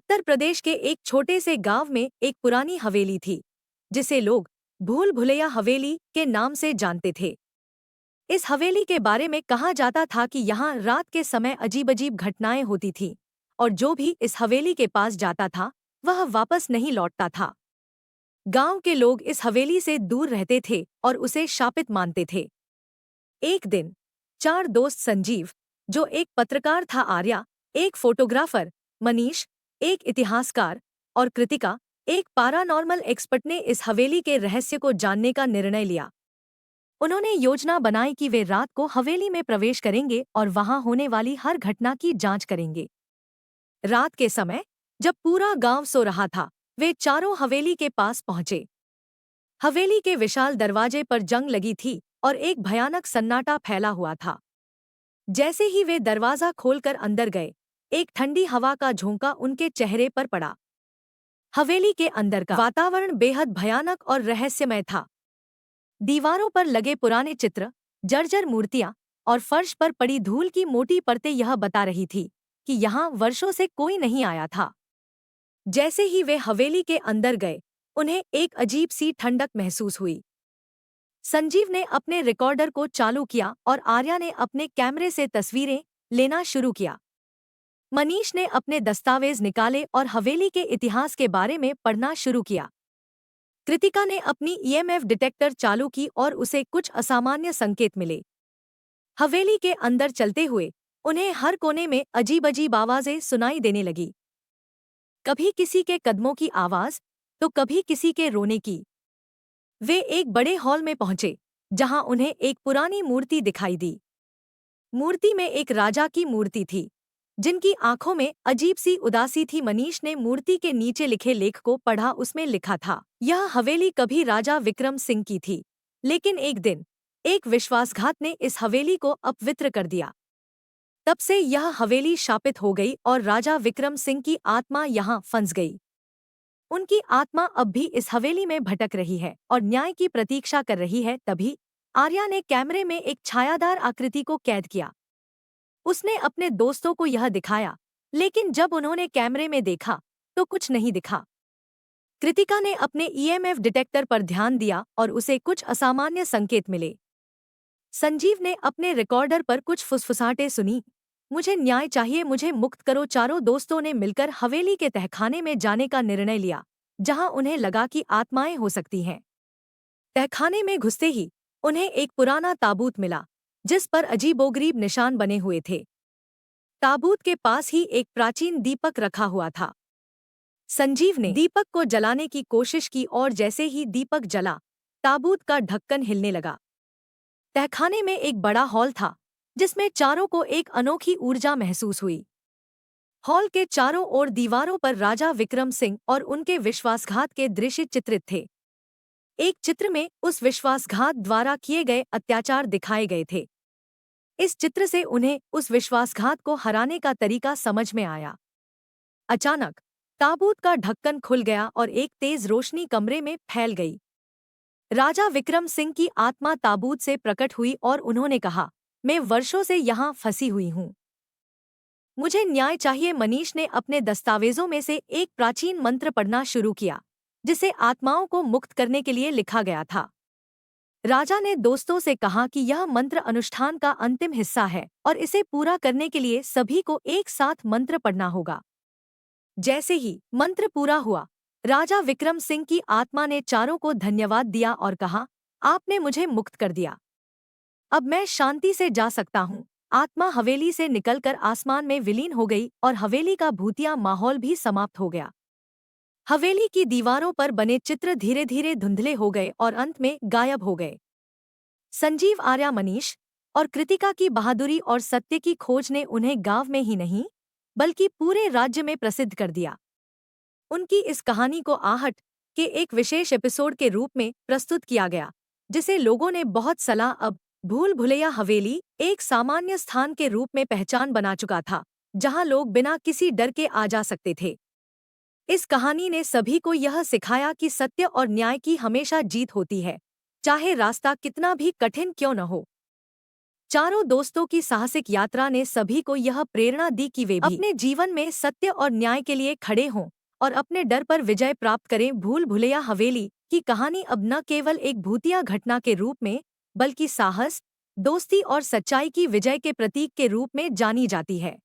उत्तर प्रदेश के एक छोटे से गांव में एक पुरानी हवेली थी, जिसे लोग भूल भुलैया हवेली के नाम से जानते थे। इस हवेली के बारे में कहा जाता था कि यहाँ रात के समय अजीब अजीब घटनाएं होती थीं, और जो भी इस हवेली के पास जाता था वह वापस नहीं लौटता था। गांव के लोग इस हवेली से दूर रहते थे और उसे शापित मानते थे। एक दिन चार दोस्त संजीव, जो एक पत्रकार था, आर्या, एक फोटोग्राफर, मनीष, एक इतिहासकार, और कृतिका, एक पैरानॉर्मल एक्सपर्ट ने इस हवेली के रहस्य को जानने का निर्णय लिया। उन्होंने योजना बनाई कि वे रात को हवेली में प्रवेश करेंगे और वहां होने वाली हर घटना की जांच करेंगे। रात के समय, जब पूरा गांव सो रहा था, वे चारों हवेली के पास पहुंचे। हवेली के विशाल दरवाजे पर जंग लगी थी और एक भयानक सन्नाटा फैला हुआ था। जैसे ही वे दरवाजा खोलकर अंदर गए, एक ठंडी हवा का झोंका उनके चेहरे पर पड़ा। हवेली के अंदर का वातावरण बेहद भयानक और रहस्यमय था। दीवारों पर लगे पुराने चित्र, जर्जर मूर्तियां और फर्श पर पड़ी धूल की मोटी परतें यह बता रही थी कि यहाँ वर्षों से कोई नहीं आया था। जैसे ही वे हवेली के अंदर गए, उन्हें एक अजीब सी ठंडक महसूस हुई। संजीव ने अपने रिकॉर्डर को चालू किया और आर्या ने अपने कैमरे से तस्वीरें लेना शुरू किया। मनीष ने अपने दस्तावेज निकाले और हवेली के इतिहास के बारे में पढ़ना शुरू किया। कृतिका ने अपनी ईएमएफ डिटेक्टर चालू की और उसे कुछ असामान्य संकेत मिले। हवेली के अंदर चलते हुए उन्हें हर कोने में अजीब अजीब आवाजें सुनाई देने लगी। कभी किसी के कदमों की आवाज, तो कभी किसी के रोने की। वे एक बड़े हॉल में पहुंचे, जहां उन्हें एक पुरानी मूर्ति दिखाई दी। मूर्ति में एक राजा की मूर्ति थी, जिनकी आंखों में अजीब सी उदासी थी। मनीष ने मूर्ति के नीचे लिखे लेख को पढ़ा। उसमें लिखा था, यह हवेली कभी राजा विक्रम सिंह की थी, लेकिन एक दिन एक विश्वासघात ने इस हवेली को अपवित्र कर दिया। तब से यह हवेली शापित हो गई और राजा विक्रम सिंह की आत्मा यहाँ फंस गई। उनकी आत्मा अब भी इस हवेली में भटक रही है और न्याय की प्रतीक्षा कर रही है। तभी आर्या ने कैमरे में एक छायादार आकृति को कैद किया। उसने अपने दोस्तों को यह दिखाया, लेकिन जब उन्होंने कैमरे में देखा तो कुछ नहीं दिखा। कृतिका ने अपने ईएमएफ डिटेक्टर पर ध्यान दिया और उसे कुछ असामान्य संकेत मिले। संजीव ने अपने रिकॉर्डर पर कुछ फुसफुसाहटें सुनी, मुझे न्याय चाहिए, मुझे मुक्त करो। चारों दोस्तों ने मिलकर हवेली के तहखाने में जाने का निर्णय लिया, जहां उन्हें लगा कि आत्माएं हो सकती हैं। तहखाने में घुसते ही उन्हें एक पुराना ताबूत मिला, जिस पर अजीबोगरीब निशान बने हुए थे। ताबूत के पास ही एक प्राचीन दीपक रखा हुआ था। संजीव ने दीपक को जलाने की कोशिश की और जैसे ही दीपक जला, ताबूत का ढक्कन हिलने लगा। तहखाने में एक बड़ा हॉल था, जिसमें चारों को एक अनोखी ऊर्जा महसूस हुई। हॉल के चारों ओर दीवारों पर राजा विक्रम सिंह और उनके विश्वासघात के दृश्य चित्रित थे। एक चित्र में उस विश्वासघात द्वारा किए गए अत्याचार दिखाए गए थे। इस चित्र से उन्हें उस विश्वासघात को हराने का तरीका समझ में आया। अचानक ताबूत का ढक्कन खुल गया और एक तेज रोशनी कमरे में फैल गई। राजा विक्रम सिंह की आत्मा ताबूत से प्रकट हुई और उन्होंने कहा, मैं वर्षों से यहाँ फंसी हुई हूँ, मुझे न्याय चाहिए। मनीष ने अपने दस्तावेजों में से एक प्राचीन मंत्र पढ़ना शुरू किया, जिसे आत्माओं को मुक्त करने के लिए लिखा गया था। राजा ने दोस्तों से कहा कि यह मंत्र अनुष्ठान का अंतिम हिस्सा है और इसे पूरा करने के लिए सभी को एक साथ मंत्र पढ़ना होगा। जैसे ही मंत्र पूरा हुआ, राजा विक्रम सिंह की आत्मा ने चारों को धन्यवाद दिया और कहा, आपने मुझे मुक्त कर दिया, अब मैं शांति से जा सकता हूँ। आत्मा हवेली से निकलकर आसमान में विलीन हो गई और हवेली का भूतिया माहौल भी समाप्त हो गया। हवेली की दीवारों पर बने चित्र धीरे धीरे धुंधले हो गए और अंत में गायब हो गए। संजीव, आर्या, मनीष और कृतिका की बहादुरी और सत्य की खोज ने उन्हें गांव में ही नहीं, बल्कि पूरे राज्य में प्रसिद्ध कर दिया। उनकी इस कहानी को आहट के एक विशेष एपिसोड के रूप में प्रस्तुत किया गया, जिसे लोगों ने बहुत सलाह। अब भूल भुलैया हवेली एक सामान्य स्थान के रूप में पहचान बना चुका था, जहां लोग बिना किसी डर के आ जा सकते थे। इस कहानी ने सभी को यह सिखाया कि सत्य और न्याय की हमेशा जीत होती है, चाहे रास्ता कितना भी कठिन क्यों न हो। चारों दोस्तों की साहसिक यात्रा ने सभी को यह प्रेरणा दी कि वे भी अपने जीवन में सत्य और न्याय के लिए खड़े हों और अपने डर पर विजय प्राप्त करें। भूल भुलैया हवेली की कहानी अब न केवल एक भूतिया घटना के रूप में बल्कि साहस, दोस्ती और सच्चाई की विजय के प्रतीक के रूप में जानी जाती है।